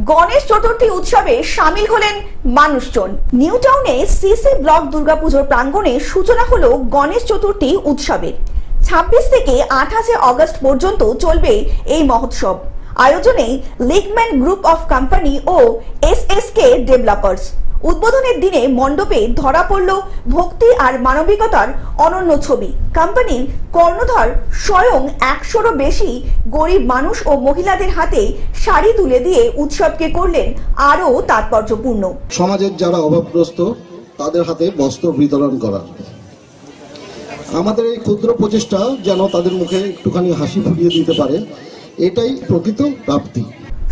গণেশ চতুর্থী উৎসবে সামিল হলেন মানুষজন। নিউ টাউনে সিসি ব্লক দুর্গাপুজোর প্রাঙ্গণে সূচনা হলো গণেশ চতুর্থী উৎসবের। 26 থেকে 28 আগস্ট পর্যন্ত চলবে এই মহোৎসব। আয়োজনে লিগম্যান গ্রুপ অফ কোম্পানি ও এসএসকে ডেভেলপার্স। উদ্বোধনের দিনে মণ্ডপে ধরা পড়ল ভক্তি আর মানবিকতার অনন্য ছবি। কোম্পানির কর্ণধার স্বয়ং 100রও বেশি গরিব মানুষ ও মহিলাদের হাতে শাড়ি তুলে দিয়ে উৎসবকে করলেন আরও তাৎপর্যপূর্ণ। সমাজের যারা অভাবগ্রস্ত তাদের হাতে বস্ত্র বিতরণ করা, আমাদের এই ক্ষুদ্র প্রচেষ্টা যেন তাদের মুখে একটুখানি হাসি ফুটিয়ে দিতে পারে, এটাই প্রকৃত প্রাপ্তি।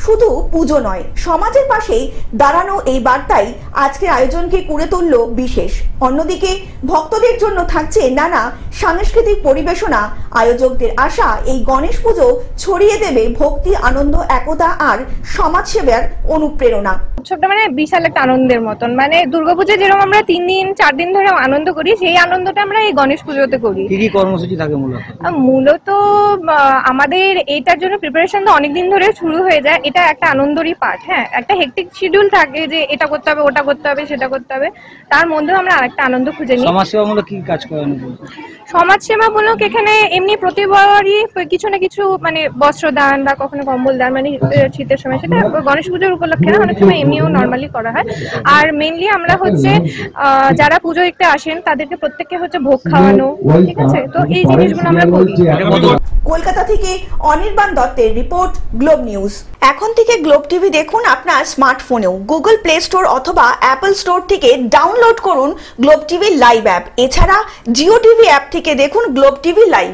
শুধু পুজো নয়, সমাজের পাশে দাঁড়ানো এই বার্তাই আজকের আয়োজনকে করে তুলল বিশেষ। অন্যদিকে ভক্তদের জন্য থাকছে নানা সাংস্কৃতিক পরিবেশনা। আয়োজকদের আশা এই গণেশ পুজো ছড়িয়ে দেবে ভক্তি, আনন্দ, একতা আর সমাজসেবার অনুপ্রেরণা। উৎসবটা মানে বিশাল একটা আনন্দের মতন, মানে দুর্গাপূজা যেরকম আমরা 3 দিন 4 দিন ধরে আনন্দ করি, সেই আনন্দটা আমরা এই গণেশ পুজোতে করি। কি কি কর্মসূচি থাকে মূলত আমাদের এটার জন্য প্রিপারেশন তো অনেকদিন ধরে শুরু হয়ে যায়। এটা একটা আনন্দেরই পার্ট। হ্যাঁ, একটা হেক্টিক শিডিউল থাকে যে এটা করতে হবে, ওটা করতে হবে, সেটা করতে হবে, তার মধ্যেও আমরা আরেকটা আনন্দ খুঁজে নিই। সমাজসেবামূলক কি কাজ করেন? সমাজসেবামূলক এখানে এমনি প্রতিবারই কিছু না কিছু, মানে বস্ত্র দান বা কখনো কম্বল দান, মানে শীতের সময়, সেটা গণেশ পুজোর উপলক্ষে না, অনেক সময় এমনিও নর্মালি করা হয়। আর মেইনলি আমরা হচ্ছে যারা পুজো দেখতে আসেন তাদেরকে প্রত্যেককে হচ্ছে ভোগ খাওয়ানো, ঠিক আছে? তো এই জিনিসগুলো আমরা করি। কলকাতা থেকে অনির্বাণ দত্তের রিপোর্ট, গ্লোব নিউজ। এখন থেকে গ্লোব টিভি দেখুন আপনার স্মার্টফোনেও। গুগল প্লে স্টোর অথবা অ্যাপল স্টোর থেকে ডাউনলোড করুন গ্লোব টিভি লাইভ অ্যাপ। এছাড়া জিও টিভি অ্যাপ থেকে দেখুন গ্লোব টিভি লাইভ।